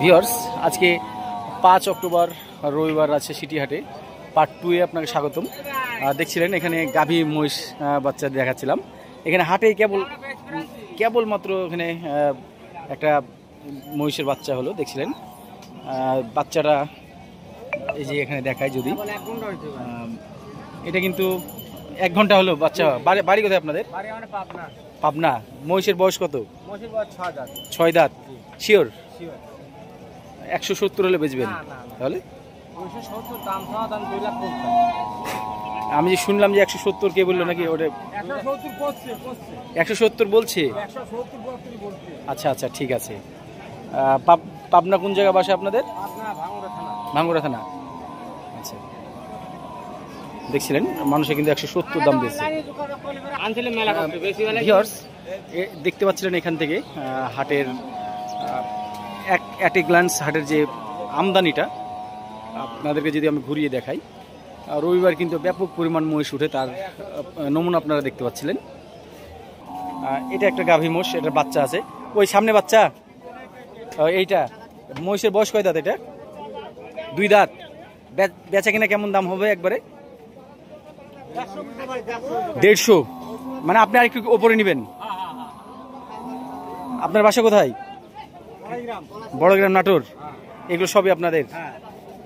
Viewers, আজকে 5 October রবিবার আছে সিটি হাটে পার্ট 2 এ আপনাকে স্বাগতম। দেখছিলেন এখানে গাভী মহিষ বাচ্চা দেখাচ্ছিলাম। এখানে হাটে কেবল মাত্র এখানে একটা মহিষের বাচ্চা হলো, দেখছিলেন বাচ্চাটা এই যে এখানে দেখায়। যদি এটা কিন্তু 1 ঘন্টা হলো বাচ্চা। বাড়ি কোথায় আপনাদের? পাবনা। মহিষের বয়স কত? 6 দাঁত। শিওর 170 হলে বেচবেন? তাহলে আমি যে শুনলাম যে 170 কে বললো নাকি? ওটা 170 বলছে। আচ্ছা আচ্ছা, ঠিক আছে। পাবনা কোন জায়গা বাসা আপনাদের? ভাঙ্গুড়া থানা। আচ্ছা, দেখছিলেন মানুষে কিন্তু 170 দাম দিয়েছে। দেখতে পাচ্ছিলেন এখান থেকে হাটের অ্যাট এ গ্লান্স হাটের যে আমদানিটা আপনাদেরকে যদি আমি ঘুরিয়ে দেখাই, রবিবার কিন্তু ব্যাপক পরিমাণ মহিষ উঠে, তার নমুনা আপনারা দেখতে পাচ্ছিলেন। এটা একটা গাভী মোষ, এটার বাচ্চা আছে ওই সামনে বাচ্চা। এইটা মহিষের বয়স কয় দাঁত? এটা 2 দাঁত। বেচা কিনা কেমন দাম হবে? একবারে 150। মানে আপনি আর একটু ওপরে নেবেন। আপনার বাসা কোথায়? বড়গ্রাম, নাটোর। এগুলো সবই আপনাদের?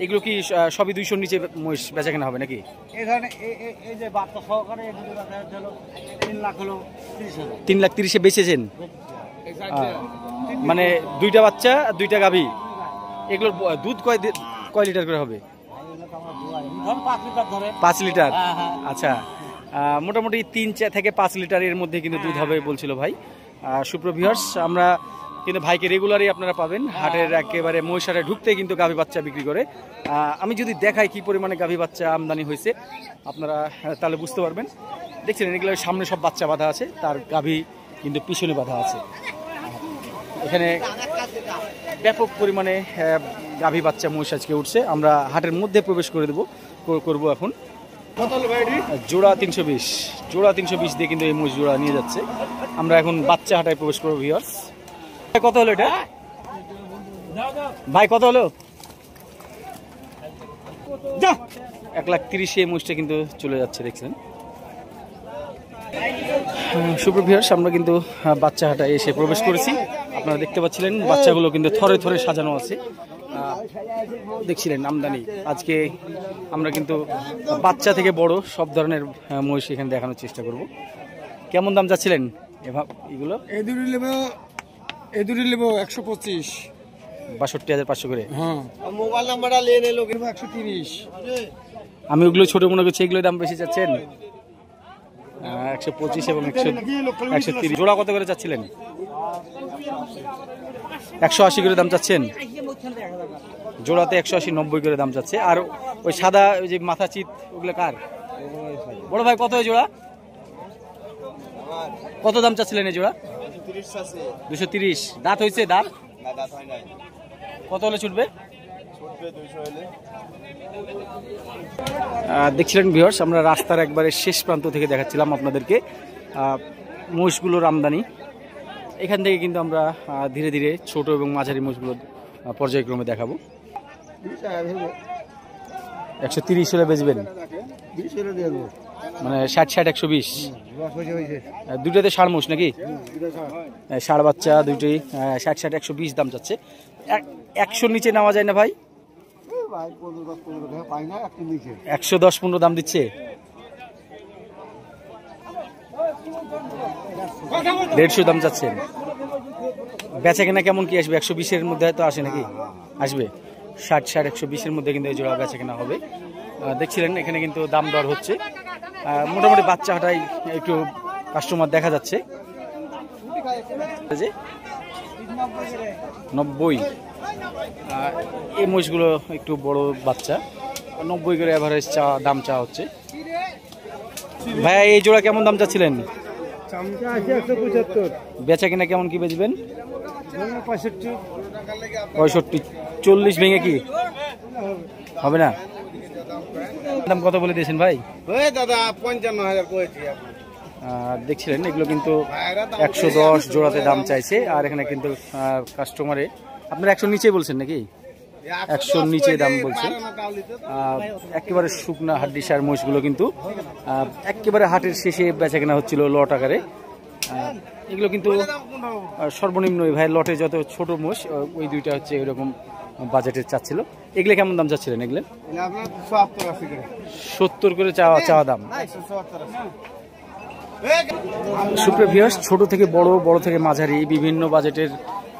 এগুলো কি সবই 200 নিচে মহিষ বেচা কেনা হবে নাকি? 3,30,000 বেচেছেন? মানে 2টা বাচ্চা আর 2টা গাভী। এগুলোর দুধ কয় লিটার করে হবে? 5 লিটার। আচ্ছা, মোটামুটি 3 থেকে 5 লিটারের মধ্যে কিন্তু দুধ হবে বলছিল ভাই। সুপ্রিয় ভিউয়ার্স, আমরা কিন্তু ভাইকে রেগুলারই আপনারা পাবেন হাটের একেবারে মহিষারে ঢুকতে কিন্তু গাভী বাচ্চা বিক্রি করে। আমি যদি দেখাই কি পরিমাণে গাভী বাচ্চা আমদানি হয়েছে আপনারা তাহলে বুঝতে পারবেন। দেখছেন এগুলো সামনে সব বাচ্চা বাঁধা আছে, তার গাভী কিন্তু পিছনে বাঁধা আছে। এখানে ব্যাপক পরিমাণে গাভী বাচ্চা মহিষ আজকে উঠছে। আমরা হাটের মধ্যে প্রবেশ করবো এখন। জোড়া 320, জোড়া 320 দিয়ে কিন্তু এই মহিষ জোড়া নিয়ে যাচ্ছে। আমরা এখন বাচ্চা হাটায় প্রবেশ করবো। ভিউয়ার্স, কত হলো এটা ভাই? কত হলো? 1,30,000 এই মহিষটা কিন্তু চলে যাচ্ছে, দেখছেন। সুপ্রিয় ভিউয়ার্স, আমরা কিন্তু বাচ্চা হাটায় এসে প্রবেশ করেছি। আপনারা দেখতে পাচ্ছিলেন বাচ্চাগুলো কিন্তু থরে থরে সাজানো আছে। দেখছিলেন আমদানি। আজকে আমরা কিন্তু বাচ্চা থেকে বড় সব ধরনের মহিষ এখানে দেখানোর চেষ্টা করব। কেমন দাম যাচ্ছিলেন এগুলো? এই দুটি নেব 125, 62,500 করে। হ্যাঁ, মোবাইল নাম্বারটা নিয়ে নিল 130। আমি ওগুলো ছোট মনে করছি, এগুলো দাম বেশি চাচ্ছেন? 125 এবং 130। জোড়া কত করে চাচ্ছিলেন? 180 করে দাম চাচ্ছেন। জোড়াতে 180, 90 করে দাম চাচ্ছে। আর ওই সাদা ওই যে মাথা চিত ওগুলো কার? বড় ভাই কত ওই জোড়া? কত দাম চাচ্ছিলেন এই জোড়া? 230। দাঁত হয়েছে? দাঁত কত হলে ছুটবে? দেখছিলেন ভিউয়ার্স, আমরা রাস্তার একবারে শেষ প্রান্ত থেকে দেখাচ্ছিলাম আপনাদেরকে মহিষগুলোর আমদানি। এখান থেকে কিন্তু আমরা ধীরে ধীরে ছোট এবং মাঝারি মহিষগুলো পর্যায়ক্রমে দেখাবো। 130 হলে বেচবেন? মানে 60, 120। দুইটাতে ষাঁড় মোষ নাকি? ষাঁড় বাচ্চা দুইটাই 60, 120 দাম যাচ্ছে। 100 নিচে নেওয়া যায় না ভাই? 110-15 দাম দিচ্ছে। 150 দাম চাচ্ছেন। বেচা কেনা কেমন কি আসবে? 120-এর মধ্যে হয়তো আসে নাকি? আসবে 60, 120-এর মধ্যে কিন্তু এই জোড়া বেচা কেনা হবে। দেখছিলেন এখানে কিন্তু দাম দর হচ্ছে। মোটামুটি বাচ্চা হাটাই একটু কাস্টমার দেখা যাচ্ছে। 90 এই মহিষগুলো একটু বড় বাচ্চা, 90 করে এভারেজ দাম চা হচ্ছে। ভাইয়া এই জোড়া কেমন দাম চাচ্ছিলেন? 175। বেচা কিনা কেমন কি বেচবেন? 65, 40 ভেঙে কি হবে না? দাম কত বলে দিয়েছেন ভাই? দাদা 55,000 করেছি। দেখছিলেন এগুলো কিন্তু 110 জোড়াতে দাম চাইছে। আর এখানে কিন্তু কাস্টমারে আপনারা 100 নিচে বলছেন নাকি? 100 নিচে দাম বলছে। একেবারে শুকনা হাড্ডিসার মহিষগুলো কিন্তু একেবারে হাটের শেষে বেচা কেনা হচ্ছিল লট আকারে। এগুলো কিন্তু সর্বনিম্ন ভাই লটে যত ছোট মোষ ওই দুইটা হচ্ছে এরকম বাজেটের চাচ্ছিল। এগুলো কেমন দাম চাচ্ছিলেন? এগুলো 70 করে চাওয়া দাম। সুপ্রিয় ভিউয়ার্স, ছোট থেকে বড়, বড় থেকে মাঝারি বিভিন্ন বাজেটের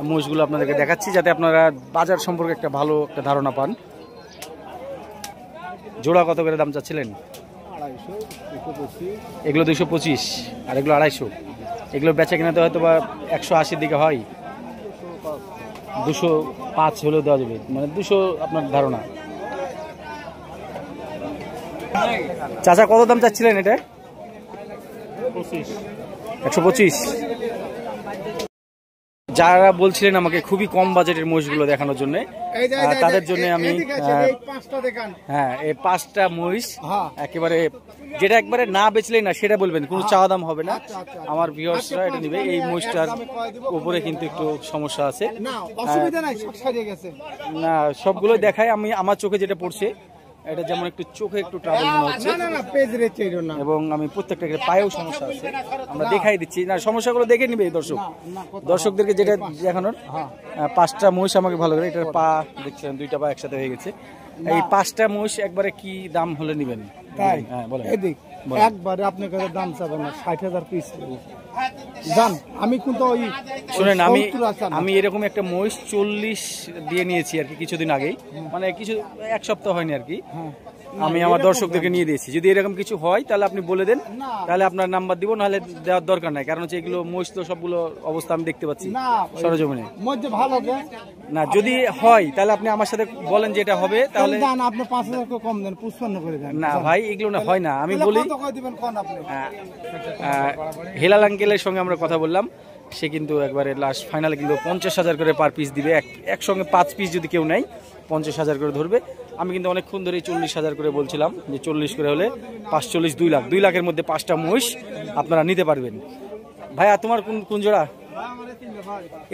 মোষগুলো আপনাদেরকে দেখাচ্ছি যাতে আপনারা বাজার সম্পর্কে একটা ভালো একটা ধারণা পান। জোড়া কত করে দাম চাচ্ছিলেন? এগুলো 225 আর এগুলো 250। এগুলো বেচা কিনাতে হয়তো বা 180 দিকে হয়, 205 হলেও দেওয়া যাবে, মানে 200 আপনার ধারণা। চাচা কত দাম চাচ্ছিলেন এটা? 125। যারা বলছিলেন আমাকে খুবই কম বাজেটের মহিষগুলো দেখানোর জন্য, তাদের জন্য আমি হ্যাঁ এই 5টা মহিষ একেবারে যেটা একবারে না বেচলেই না সেটা বলবেন, কোনো চাওয়া দাম হবে না। আমার ভিউয়ার্সরা এটা নেবে। এই মহিষটার উপরে কিন্তু একটু সমস্যা আছে, না সবগুলো দেখায় আমি আমার চোখে যেটা পড়ছে এটা যেমন একটু চোখে একটু ট্রাবল মনে হচ্ছে, এবং আমি প্রত্যেকটা পায়েও সমস্যা আছে, আমরা দেখাই দিচ্ছি না, সমস্যাগুলো দেখে নিবে দর্শকদেরকে যেটা দেখানোর। 5টা মহিষ আমাকে ভালো করে, এটার পা দেখছেন 2টা পা একসাথে হয়ে গেছে। এই 5টা মহিষ একবারে কি দাম হলে নিবেন? হ্যাঁ বলেন। একবারে আপনার কাছে দাম চাবো না, 60,000 পিস জান। আমি কিন্তু ওই শুনেন, আমি এরকম একটা মহিষ 40 দিয়ে নিয়েছি আর কি কিছুদিন আগেই, মানে কিছু 1 সপ্তাহ হয়নি আর কি। আমি আমার দর্শকদেরকে নিয়ে দিয়েছি। যদি এরকম কিছু হয় তাহলে আপনি বলে দেন, তাহলে আপনার নাম্বার দিব, নাহলে দেওয়ার দরকার নাই। কারণ হচ্ছে এগুলো মহিষ তো সবগুলো অবস্থা আমি দেখতে পাচ্ছি সরজমিনে। না যদি হয় তাহলে আপনি আমার সাথে বলেন যে এটা হবে, তাহলে আপনি 5,000 কম দেন, 55 করে দেন। না ভাই এগুলো না হয় না, আমি বলি হেলাল আঙ্কেলের সঙ্গে আমরা কথা বললাম, সে কিন্তু একবারে লাস্ট ফাইনালে কিন্তু 50,000 করে পার পিস দিবে। একসঙ্গে 5 পিস যদি কেউ নেয় 50,000 করে ধরবে। আমি কিন্তু অনেকক্ষণ ধরে 40,000 করে বলছিলাম যে 40 করে হলে 5 40 2 লাখ, 2 লাখের মধ্যে 5টা মহিষ আপনারা নিতে পারবেন। ভাইয়া তোমার কোন জোড়া?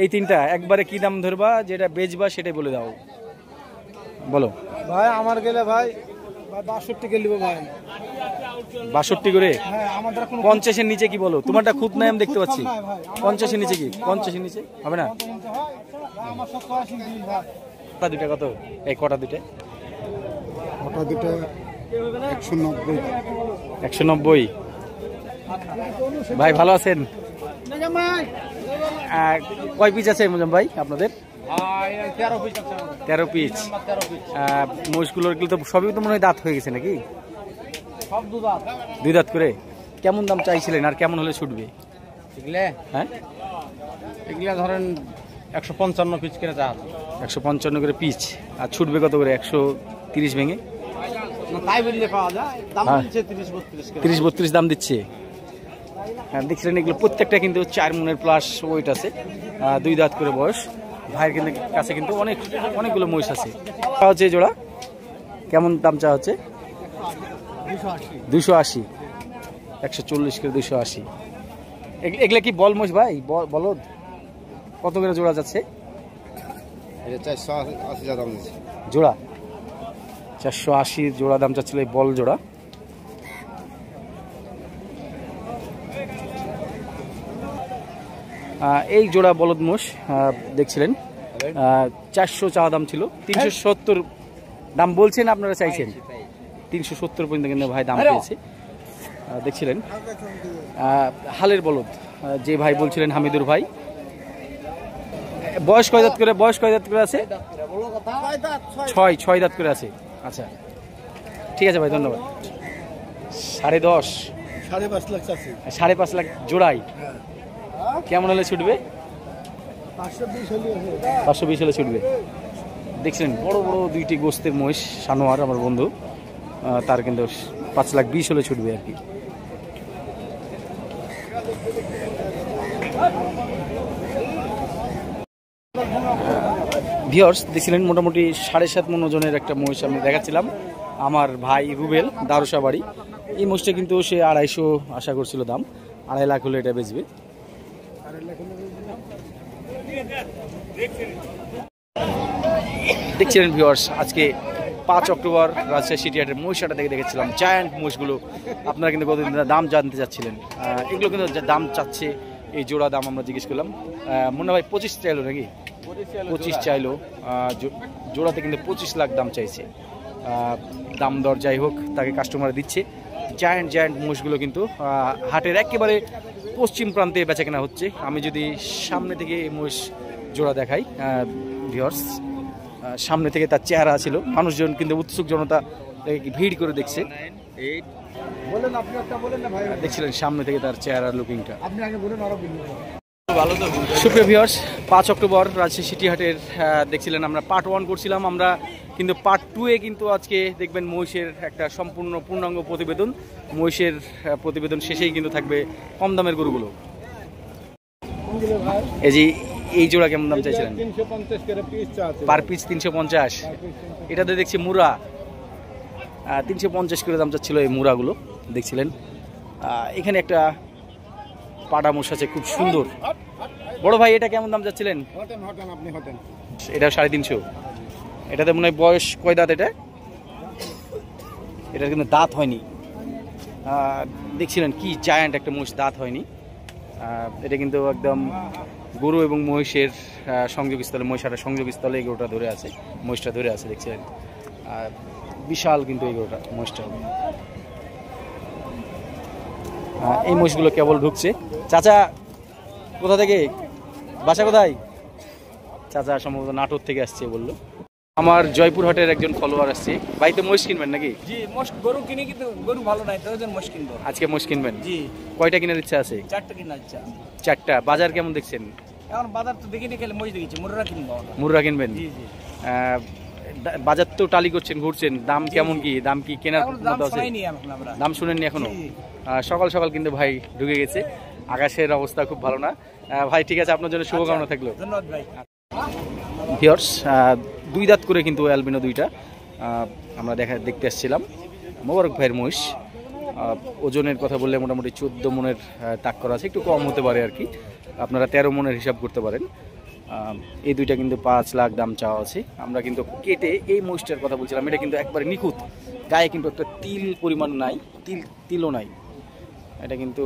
এই 3টা একবারে কি দাম ধরবা, যেটা বেচবা সেটাই বলে দাও, বলো ভাই। আমার গেলে ভাই 62 কে নিব ভাই, 62 করে। 50-এর নিচে কি বলো? তোমারটা খুব নাই আমি দেখতে পাচ্ছি। 50-এর নিচে কি? 50-এর নিচে হবে না? দুইটা কত? এই কটা দুইটা 190। ভাই ভালো আছেন? কয় পিস আছে মুজাম ভাই আপনাদের? 13 পিস। মহিষগুলোর তো সবই তো মনে হয় দাঁত হয়ে গেছে নাকি? সব 2 দাঁত। 2 দাঁত করে। কেমন দাম চাইছিলেন আর কেমন হলে ছুটবে? হ্যাঁ এগুলা ধরেন 155 পিস করে চাল, 155 করে পিস। আর ছুটবে কত করে? 130 ভেঙে তাই বললে পাওয়া যায়। দাম দিচ্ছে 30-32 দাম দিচ্ছে। হ্যাঁ দেখছিলেন এগুলো প্রত্যেকটা কিন্তু 4 মনের প্লাস ওয়েট আছে, 2 দাঁত করে বয়স। ভাইয়ের কিন্তু কাছে কিন্তু অনেকগুলো মহিষ আছে। হচ্ছে জোড়া কেমন দাম চা হচ্ছে? 280। 140 করে 280। এগুলা কি বল মহিষ ভাই? বলদ কত করে জোড়া যাচ্ছে? 480 দাম দিচ্ছে জোড়া। 480 জোড়া দাম চাচ্ছিল এই বল জোড়া। এই জোড়া বলদ মোষ দেখছিলেন 400 চাওয়া দাম ছিল, 370 দাম বলছেন আপনারা চাইছেন, 370 পর্যন্ত কিন্তু ভাই দাম পেয়েছে। দেখছিলেন হালের বলদ যে ভাই বলছিলেন হামিদুর ভাই। বয়স কয় দাঁত করে? বয়স কয় দাঁত করে আছে? 6 দাঁত করে আছে। আচ্ছা ঠিক আছে ভাই, ধন্যবাদ। 10.5 5.5 লাখ জোড়াই। কেমন হলে ছুটবে? 520 হলে ছুটবে। দেখছিলেন বড় বড় 2টি গোস্তের মহিষ সানোয়ার আমার বন্ধু, তার কিন্তু 5,20,000 হলে ছুটবে আর কি। ভিউয়ার্স দেখছিলেন মোটামুটি 7.5 মণ ওজনের একটা মহিষ আমি দেখাচ্ছিলাম। আমার ভাই রুবেল দারুসা বাড়ি, এই মহিষটা কিন্তু সে 250 আশা করছিল দাম। 2.5 লাখ হলে এটা বেচবে। দেখছিলেন ভিউয়ার্স, আজকে 5 অক্টোবর রাজশাহী সিটি হাটের মহিষাটা থেকে দেখেছিলাম জায়ান্ট মহিষগুলো। আপনারা কিন্তু কতদিন দাম জানতে চাচ্ছিলেন, এগুলো কিন্তু দাম চাচ্ছে, এই জোড়া দাম আমরা জিজ্ঞেস করলাম। মনে হয় 25 চাইলো নাকি, 25 চাইলো। জোড়াতে কিন্তু 25 লাখ দাম চাইছে। দাম দর যাই হোক, তাকে কাস্টমার দিচ্ছে। জায়ান্ট মহিষগুলো কিন্তু হাটের একেবারে পশ্চিম প্রান্তে বেচা কেনা হচ্ছে। আমি যদি সামনে থেকে এই মহিষ জোড়া দেখাই ভিউয়ার্স, সামনে থেকে তার চেহারা ছিল, মানুষজন কিন্তু উৎসুক জনতা ভিড় করে দেখছে। দেখছিলেন সামনে থেকে তার চেহারার লুকিংটা। সুপ্রিয় ভিউয়ার্স, 5 অক্টোবর রাজশাহী সিটি হাটের দেখছিলেন আমরা পার্ট 1 করছিলাম আমরা, কিন্তু পার্ট 2-এ কিন্তু আজকে দেখবেন মহিষের একটা সম্পূর্ণ পূর্ণাঙ্গ প্রতিবেদন। মহিষের প্রতিবেদন শেষেই কিন্তু থাকবে কম দামের গরুগুলো। এই যে এই জোড়া কেমন দাম চাইছিলেন? 350 করে পিস চাচ্ছে, পার পিস 350। এটাতে দেখছি মুরা 350 করে দাম চাচ্ছিল এই মুরাগুলো দেখছিলেন। এখানে একটা পাটা মোষ আছে খুব সুন্দর। বড় ভাই এটা কেমন দাম চাচ্ছিলেন? এটা 350। এটাতে মনে হয় বয়স কয় দাঁত? এটা কিন্তু দাঁত হয়নি। দেখছিলেন কি জায়ান্ট একটা মোষ, দাঁত হয়নি। এটা কিন্তু একদম গরু এবং মহিষের সংযোগস্থলে, মহিষাটার সংযোগস্থলে এই গরুটা ধরে আছে, মহিষটা ধরে আছে দেখছিলেন। বিশাল কিন্তু এই গরুটা, মহিষটা। এই মহিষগুলো কেবল ঢুকছে। চাচা কোথা থেকে, বাসা কোথায়? চাচা সম্ভবত নাটোর থেকে আসছে বললো। আমার জয়পুরহাটের একজন ফলোয়ার আসছে। ভাই তো মহিষ কিনবেন নাকি? জি, গরু কিনে, কিন্তু গরু ভালো নাই, তো মহিষ কিনবো। আজকে মহিষ কিনবেন? জি। কয়টা কেনার ইচ্ছা আছে? 4টা কেনার ইচ্ছা। 4টা। বাজার কেমন দেখছেন? এখন বাজার তো দেখিনি, খেলে মহিষ দেখেছি, মুররা কিনবো। মুররা কিনবেন? জি জি। বাজার তো টালি করছেন, ঘুরছেন, দাম কেমন কি, দাম কি কেনার মতো আছে? দাম শুনেননি এখনো? সকাল সকাল কিন্তু ভাই ঢুকে গেছে। আকাশের অবস্থা খুব ভালো না ভাই। ঠিক আছে, আপনার জন্য শুভকামনা থাকলো। ধন্যবাদ ভাই। ভিউয়ার্স, 2 দাঁত করে কিন্তু অ্যালবিনো 2টা আমরা দেখতে আসছিলাম। মোবারক ভাইয়ের মহিষ। ওজনের কথা বললে মোটামুটি 14 মনের তাক করা আছে, একটু কম হতে পারে আর কি। আপনারা 13 মনের হিসাব করতে পারেন। এই 2টা কিন্তু 5 লাখ দাম চাওয়া আছে। আমরা কিন্তু কেটে এই মহিষটার কথা বলছিলাম, এটা কিন্তু একবারে নিখুঁত, গায়ে কিন্তু একটা তিল পরিমাণ নাই, তিলও নাই। এটা কিন্তু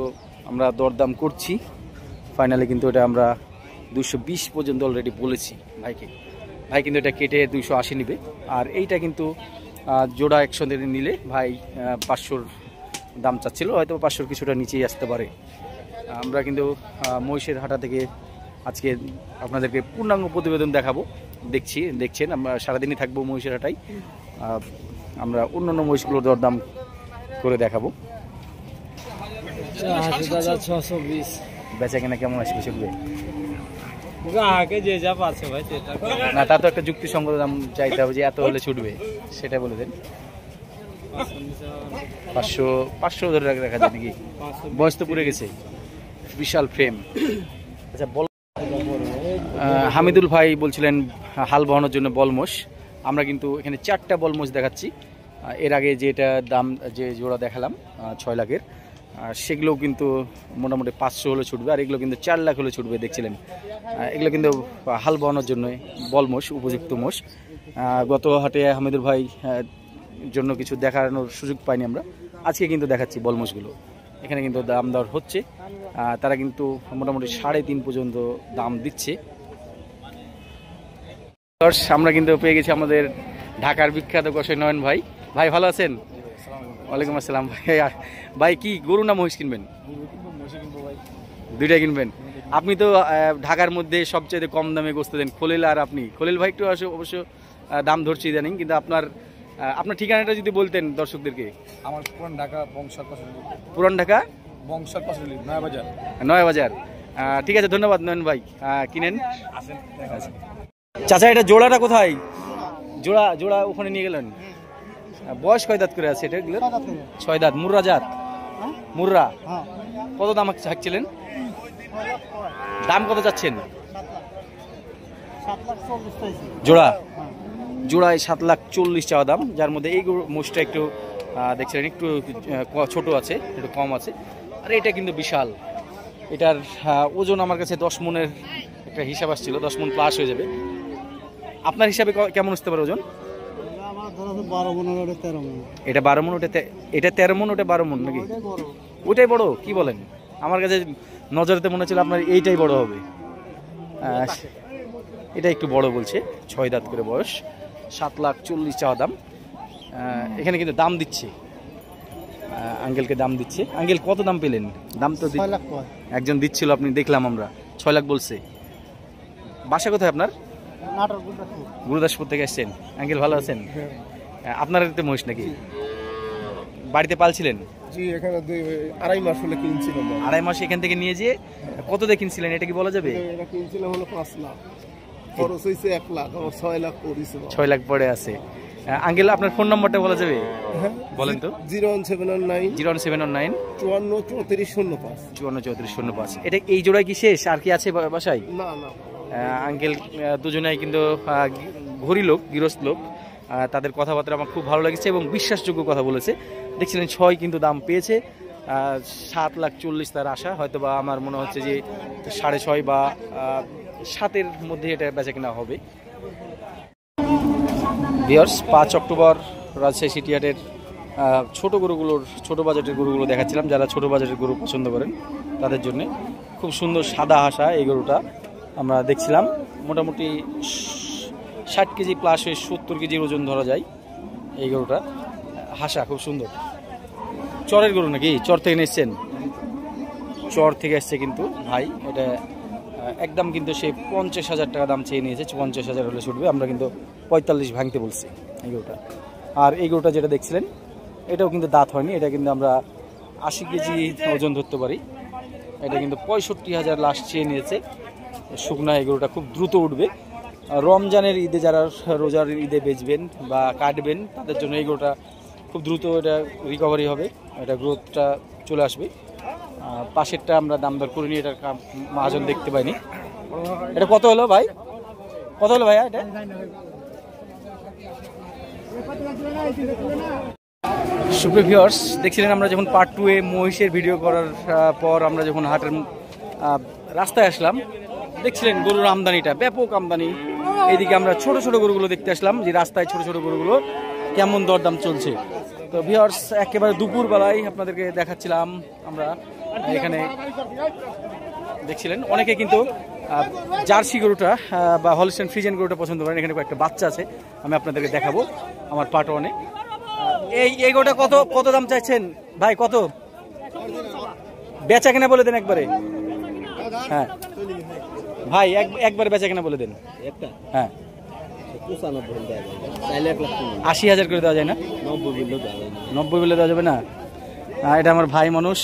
আমরা দরদাম করছি, ফাইনালি কিন্তু এটা আমরা 220 পর্যন্ত অলরেডি বলেছি ভাইকে। ভাই কিন্তু এটা কেটে 280 নিবে। আর এইটা কিন্তু জোড়া একসঙ্গে নিলে ভাই 500 দাম চাচ্ছিল, হয়তো 500 কিছুটা নিচেই আসতে পারে। আমরা কিন্তু মহিষের হাটা থেকে আজকে আপনাদেরকে পূর্ণাঙ্গ প্রতিবেদন দেখাবো। দেখছেন আমরা সারাদিনই থাকবো মহিষের হাটাই। আমরা অন্যান্য মহিষগুলোর দরদাম করে দেখাবো। 620 বেচা কেনা কেমন আসবে সেগুলো? আগে যে যা পাচ্ছে ভাই, না, তার তো একটা যুক্তিসঙ্গত দাম চাইতে হবে যে এত হলে ছুটবে, সেটা বলে দেন। 500 ধরে রাখা যায় নাকি? বয়স তো পুড়ে গেছে, বিশাল ফ্রেম। আচ্ছা বল, হামিদুল ভাই বলছিলেন হাল বহানোর জন্য বলমোষ। আমরা কিন্তু এখানে 4টা বলমোষ দেখাচ্ছি। এর আগে যেটা দাম, যে জোড়া দেখালাম 6 লাখের, সেগুলোও কিন্তু মোটামুটি 500 হলে ছুটবে। আর এগুলো কিন্তু 4 লাখ হলে ছুটবে দেখছিলেন। এগুলো কিন্তু হাল বহানোর জন্য বলমোষ, উপযুক্ত মোষ। গত হাটে হামিদুল ভাই জন্য কিছু দেখানোর সুযোগ পাইনি আমরা, আজকে কিন্তু দেখাচ্ছি বলমোষগুলো। এখানে কিন্তু দাম দর হচ্ছে, তারা কিন্তু মোটামুটি 3.5 পর্যন্ত দাম দিচ্ছে। আমরা কিন্তু পেয়ে গেছি আমাদের ঢাকার বিখ্যাত কষাই নয়ন ভাই। ভাই ভালো আছেন? ওয়ালাইকুম আসসালাম। ভাই কি গরু না মহিষ কিনবেন? 2টা কিনবেন। আপনি তো ঢাকার মধ্যে সবচেয়ে কম দামে গোস্ত দেন, খলিল আর আপনি। খলিল ভাই একটু অবশ্য দাম ধরছি ইদানিং, কিন্তু আপনার ঠিকানাটা যদি বলতেন দর্শকদেরকে। আমার পুরান ঢাকা বংশাল পাশে, পুরান ঢাকা বংশাল পাশে, নয়াবাজার। নয়াবাজার। ঠিক আছে, ধন্যবাদ নয়ন ভাই। কিনেন। চাচা এটা জোড়াটা কোথায়? জোড়া ওখানে নিয়ে গেলেন। বয়স কয় দাঁত করে আছে এটা? 6 দাঁত। মুর্রা জাত? মুর্রা। কত দাম হাঁকছিলেন? দাম কত চাচ্ছেন? জোড়ায় 7,40,000 চাওয়া দাম, যার মধ্যে এই মোষটা একটু দেখছিলেন একটু ছোট আছে, একটু কম আছে। আর এটা কিন্তু বিশাল, এটার ওজন আমার কাছে 10 মনের একটা হিসাব আসছিল, 10 মন প্লাস হয়ে যাবে। আপনার হিসাবে কেমন আসতে পারে ওজন? আমার ধরো 12 মন আর 13 মন। এটা 12 মন, এটা 13 মন, ওটা 12 মন নাকি? ওইটাই বড়? কি বলেন, আমার কাছে নজরেতে মনে হচ্ছিল আপনার এইটাই বড় হবে। এটা একটু বড় বলছে, 6 দাঁত করে বয়স, 7,40,000 চাওয়া দাম। এখানে কিন্তু দাম দিচ্ছে, আঙ্কেলকে দাম দিচ্ছে। আঙ্কেল কত দাম পেলেন? দাম তো 6 লাখ একজন দিচ্ছিল, আপনি দেখলাম আমরা, 6 লাখ বলছে। বাসা কোথায় আপনার? নাটোর গুরুদাসপুর থেকে আসছেন। আঙ্কেল ভালো আছেন? আপনার এতে মহিষ নাকি? বাড়িতে পালছিলেন? জি, এখানে 2.5 মাস হলে কিনছিলাম। 2.5 মাস এখান থেকে নিয়ে যেয়ে কত দিয়ে কিনছিলেন, এটা কি বলা যাবে? এটা কিনছিলাম হলো 5 লাখ, খরচ হয়েছে 1 লাখ, আমার 6 লাখ পড়েছে। 6 লাখ পড়ে আছে। আঙ্কেল আপনার ফোন নম্বরটা বলা যাবে? বলেন তো। 01719 01719 543405। 543405। এটা এই জোড়ায় কি শেষ, আর কি আছে বাসায়? না না আঙ্কেল দুজনেই কিন্তু ঘড়ি লোক, গৃহস্থ লোক। তাদের কথাবার্তা আমার খুব ভালো লেগেছে এবং বিশ্বাসযোগ্য কথা বলেছে। দেখছিলেন 6 কিন্তু দাম পেয়েছে, 7,40,000 তার আশা। হয়তো বা আমার মনে হচ্ছে যে 6.5 বা 7-এর মধ্যে এটা বেচা কিনা হবে। ভিউয়ার্স, 5 অক্টোবর রাজশাহী সিটিহাটের ছোট গরুগুলোর, ছোট বাজেটের গরুগুলো দেখাচ্ছিলাম। যারা ছোট বাজেটের গরু পছন্দ করেন তাদের জন্য খুব সুন্দর সাদা হাসা এই গরুটা আমরা দেখছিলাম। মোটামুটি 60 কেজি প্লাস হয়ে 70 কেজির ওজন ধরা যায় এই গরুটা। হাসা খুব সুন্দর। চরের গরু নাকি? চর থেকে নিচ্ছেন? চর থেকে আসছে কিন্তু ভাই। এটা একদম কিন্তু সে 50,000 টাকা দাম চেয়ে নিয়েছে। 50,000 হলে ছুটবে, আমরা কিন্তু 45 ভাঙতে বলছি এই গরুটা। আর এই গরুটা যেটা দেখছিলেন এটাও কিন্তু দাঁত হয়নি, এটা কিন্তু আমরা 80 কেজি ওজন ধরতে পারি। এটা কিন্তু 65,000 লাস্ট চেয়ে নিয়েছে। শুকনা এই গরুটা খুব দ্রুত উঠবে। রমজানের ঈদে যারা রোজার ঈদে বেচবেন বা কাটবেন তাদের জন্য এই গরুটা খুব দ্রুত এটা রিকভারি হবে, এটা গ্রোথটা চলে আসবে। পাশেরটা আমরা দাম দর করিনি, এটার মহাজন দেখতে পাইনি। এটা কত হলো ভাই? কত হলো ভাইয়া এটা? সুপ্রিয় ভিউয়ার্স, দেখছিলেন আমরা যখন পার্ট 2-এ মহিষের ভিডিও করার পর আমরা যখন হাটের রাস্তায় আসলাম, দেখছিলেন গরুর আমদানিটা, ব্যাপক আমদানি। এইদিকে আমরা ছোট ছোট গরুগুলো দেখতে আসলাম যে রাস্তায় ছোট ছোট গরুগুলো কেমন দরদাম চলছে। তো ভিউয়ার্স, একেবারে দুপুর বেলায় আপনাদেরকে দেখাচ্ছিলাম আমরা। এখানে দেখছিলেন অনেকে কিন্তু জার্সি গরুটা বা হলস্টাইন ফ্রিজিয়ান গরুটা পছন্দ করেন। এখানে কয়েকটা বাচ্চা আছে, আমি আপনাদেরকে দেখাবো আমার পার্ট 1-এ। এই গরুটা কত কত দাম চাইছেন ভাই? কত বেচা কেনা বলে দেন একবারে। হ্যাঁ ভাই, একবারে বেচা কেনা বলে দেন। হ্যাঁ, 80,000 করে দেওয়া যায় না? 90 বলে দেওয়া যাবে না? এটা আমার ভাই মানুষ,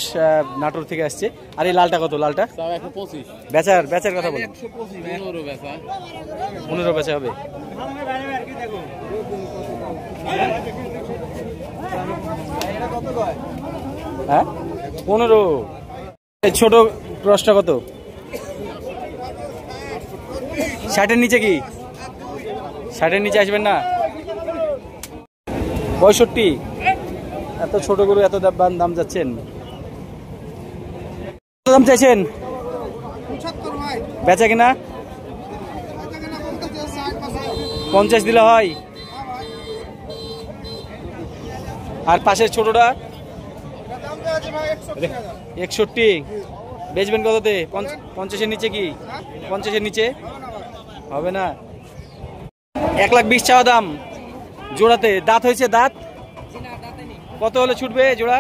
নাটোর থেকে আসছে। আর এই লালটা কত? লালটা বেচার কথা বলেন। 15 বেচা হবে। হ্যাঁ 15। ছোট ক্রসটা কত? 60-এর নিচে কি? 60-এর নিচে আসবেন না? 65। এত ছোট গরু এত দাম যাচ্ছেন? কত দাম চাইছেন? বেচা কিনা 50 দিলে হয়। আর পাশের ছোটটা 61। বেচবেন কততে? 50-এর নিচে কি? 50-এর নিচে হবে না? 1,20,000 চাওয়া দাম জোড়াতে। দাঁত হয়েছে? দাঁত কত হলে ছুটবে জোড়া?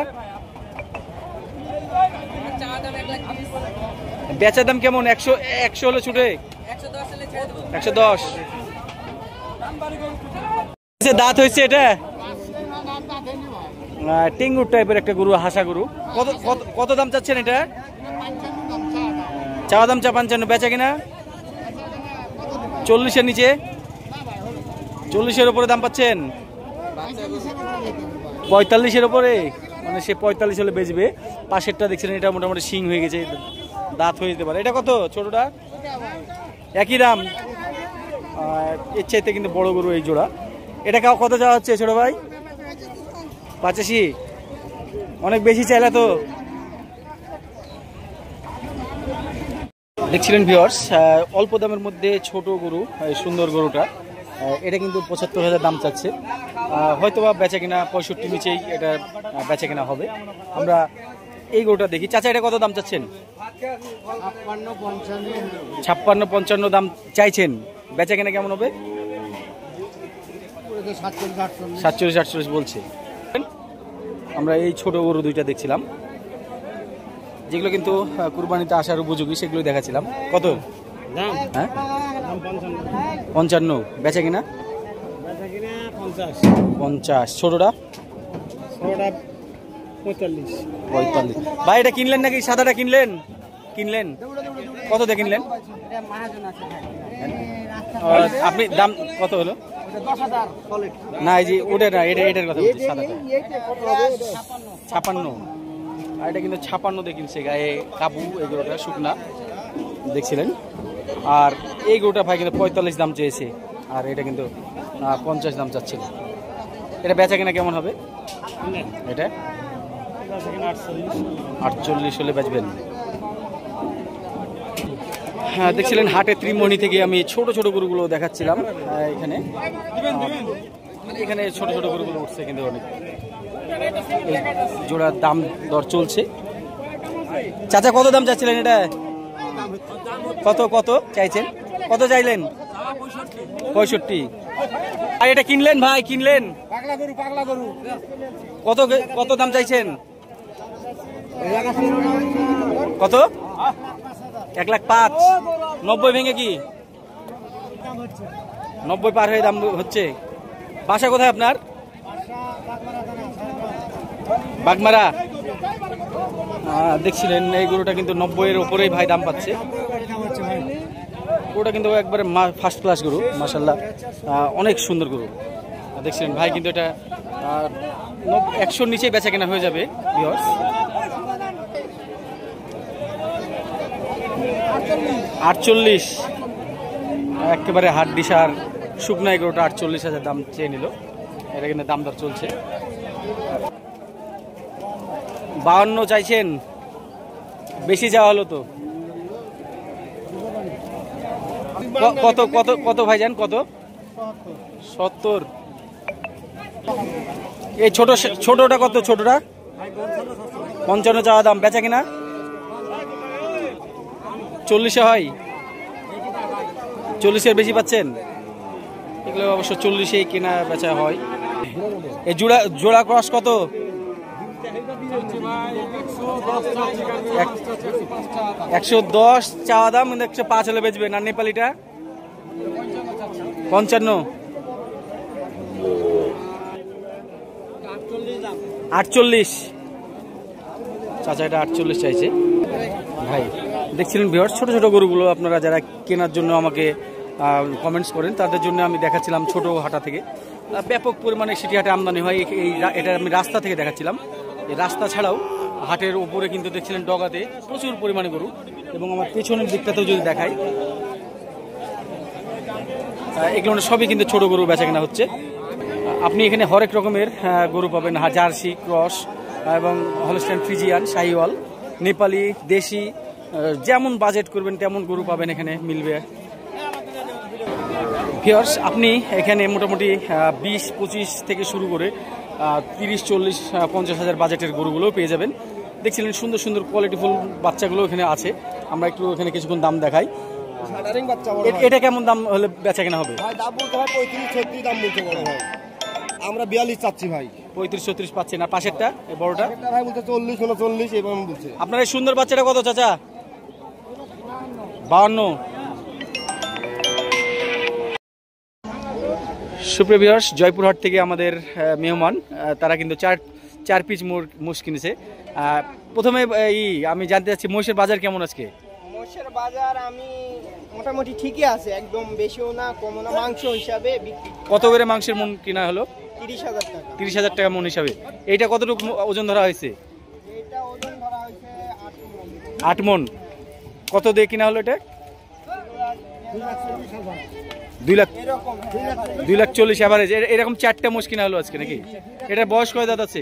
বেচার দাম কেমন? 100 হলে ছুটে? 110। দাঁত হয়েছে এটা? টিঙ্গুর টাইপের একটা গরু, হাসা গরু। কত দাম চাচ্ছেন এটা? চাওয়া দাম 55। বেচা কিনা 40-এর নিচে? 40-এর উপরে দাম পাচ্ছেন? 45-এর উপরে, মানে সে 45 হলে বেচবে। পাশেরটা দেখছিলেন, এটা মোটামুটি শিং হয়ে গেছে, দাঁত হয়ে যেতে পারে। এটা কত ছোটটা? একই দাম। এর চাইতে কিন্তু বড় গরু এই জোড়া। এটা কত যাওয়া হচ্ছে ছোট ভাই? 85। অনেক বেশি চাইলে তো। দেখছিলেন ভিউয়ার্স, অল্প দামের মধ্যে ছোট গরু, সুন্দর গরুটা, এটা কিন্তু ৭৫,০০০ দাম চাচ্ছে। হয়তোবা বেচা কিনা ৬৫ নিচেই এটা বেচা কিনা হবে। আমরা এই গরুটা দেখি। চাচা, এটা কত দাম চাচ্ছেন? ৫৬-৫৫ দাম চাইছেন। বেচা কিনা কেমন হবে? ৪৭-৪৮ বলছে। আমরা এই ছোট গরু দুইটা দেখছিলাম, যেগুলো কিন্তু কুরবানিতে আসার উপযোগী, সেগুলো দেখাচ্ছিলাম। কত হ্যাঁ? ৫৫। বেচা কিনা ৫০। ছোটটা ৪৫। ভাই, এটা কিনলেন নাকি? সাদাটা কিনলেন? কত দিয়ে কিনলেন? আপনি দাম কত হলো? না, এই যে ওটা না, এটার কথা বলছি, সাদাটা ৫৬। আর এটা কিন্তু ৫৬ দিয়ে কিনছে, গায়ে কাবু। এই গরুটা শুকনা দেখছিলেন। আর এই গরুটা ভাই কিন্তু ৪৫ দাম চেয়েছে, আর এটা কিন্তু ৫০ দাম চাচ্ছিল। এটা বেচা কিনা কেমন হবে? এটা ৪৮ হলে বেচবেন। হ্যাঁ, দেখছিলেন হাটে ত্রিমণি থেকে আমি ছোট ছোট গরুগুলো দেখাচ্ছিলাম। এখানে ছোট ছোট গরুগুলো উঠছে কিন্তু অনেক। জোড়ার দাম দর চলছে। চাচা, কত দাম চাচ্ছিলেন এটা? কত চাইছেন? কত চাইলেন? ৬৫। আর এটা কিনলেন ভাই? কিনলেন? কত দাম চাইছেন? কত? ১,০৫,০০০। ৯০ ভেঙে কি ৯০ পার হয়ে দাম হচ্ছে? বাসা কোথায় আপনার? বাগমারা। দেখছিলেন এই গরুটা কিন্তু ৯০-এর উপরেই ভাই দাম পাচ্ছে। গরুটা কিন্তু একবারে ফার্স্ট ক্লাস গরু, মাশাআল্লাহ, অনেক সুন্দর গরু। দেখছিলেন ভাই কিন্তু এটা ১০০-র নিচেই বেচা কেনা হয়ে যাবে ভিউয়ার্স। ৪৮। একেবারে হাট ডিসার শুকনাই গরুটা ৪৮,০০০ দাম চেয়ে নিল। এটা কিন্তু দাম দর চলছে। ৫২ চাইছেন? বেশি যাওয়া হলো তো। কত ভাইজান? কত? ৭০। এই ছোটটা কত? ছোটটা ৫৫ চাওয়া দাম। বেচা কিনা ৪০-এ হয়? ৪০-এর বেশি পাচ্ছেন? এগুলো অবশ্য ৪০-এই কেনা বেচা হয়। এই জোড়া ক্রস কত? ১১০ চাওয়া দাম, ১০৫ হলে বেচবেন। আর নেপালিটা ৫৫। ৪৮। চাচা এটা ৪৮ চাইছে ভাই। দেখছিলেন ভিউয়ার্স, ছোট ছোট গরুগুলো আপনারা যারা কেনার জন্য আমাকে কমেন্টস করেন, তাদের জন্য আমি দেখাচ্ছিলাম ছোট হাটা থেকে। ব্যাপক পরিমাণে সিটি হাটে আমদানি হয়। এটা আমি রাস্তা থেকে দেখাচ্ছিলাম। এই রাস্তা ছাড়াও হাটের উপরে কিন্তু দেখছিলেন ডগাতে প্রচুর পরিমাণে গরু। এবং আমার পেছনের দিকটাতেও যদি দেখাই, এগুলো সবই কিন্তু ছোট গরু বেচা কেনা হচ্ছে। আপনি এখানে হরেক রকমের গরু পাবেন, জার্সি, ক্রস এবং হলস্টাইন ফ্রিজিয়ান, শাহিওয়াল, নেপালি, দেশি, যেমন বাজেট করবেন তেমন গরু পাবেন, এখানে মিলবে। ভিউয়ার্স, আপনি এখানে মোটামুটি ২০-২৫ থেকে শুরু করে ৩০-৪০-৫০ হাজার বাজেটের গরুগুলো পেয়ে যাবেন। দেখছিলেন সুন্দর সুন্দর কোয়ালিটিফুল বাচ্চাগুলো এখানে আছে। আমরা একটু এখানে কিছুক্ষণ দাম দেখাই। এটা কেমন দাম হলে বেচা কেনা হবে? আমরা ৪২ চাচ্ছি ভাই। ৩৫-৩৬ পাচ্ছেন। আর পাশেরটা বড়টা ভাই বলতে ৪০-৪৯ এবং বলছে। আপনার এই সুন্দর বাচ্চাটা কত চাচা? ৫২। সুপ্রিয় ভিউয়ার্স, জয়পুরহাট থেকে আমাদের মেহমান, তারা কিন্তু চার পিস মোষ কিনেছে। প্রথমে আমি জানতে চাচ্ছি মহিষের বাজার কেমন আজকে? মহিষের বাজার আমি মোটামুটি ঠিকই আছে, একদম বেশিও না কমও না। মাংস হিসাবে কত করে মাংসের মন কিনা হলো? ৩০,০০০ টাকা। ৩০,০০০ টাকা মন হিসাবে। এইটা কতটুকু ওজন ধরা হয়েছে? এটা ওজন ধরা হয়েছে ৮ মন। কত দিয়ে কিনা হলো এটা? ২,৪০,০০০ অ্যাভারেজ। এরকম 4টা মোষ কিনা হলো আজকে নাকি? এটার বয়স কয় দাঁত আছে?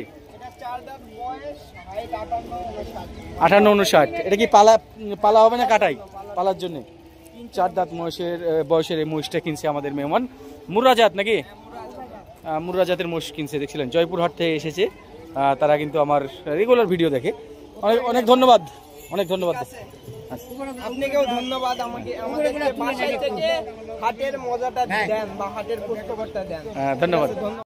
58-59। এটা কি পালা হবে না কাটাই? পালার জন্য 4 দাঁত মহিষের বয়সের এই মহিষটা কিনছে আমাদের মেহমান মুর্রাজাত নাকি মুর্রাজাতের মহিষ কিনছে দেখছিলেন জয়পুরহাট থেকে এসেছে তারা কিন্তু আমার রেগুলার ভিডিও দেখে অনেক অনেক ধন্যবাদ আচ্ছা আপনাকেও ধন্যবাদ আমাকে আমাদের বাসায় থেকে হাটের মজাটা দেন বা হাটের পুষ্টিকরটা দেন ধন্যবাদ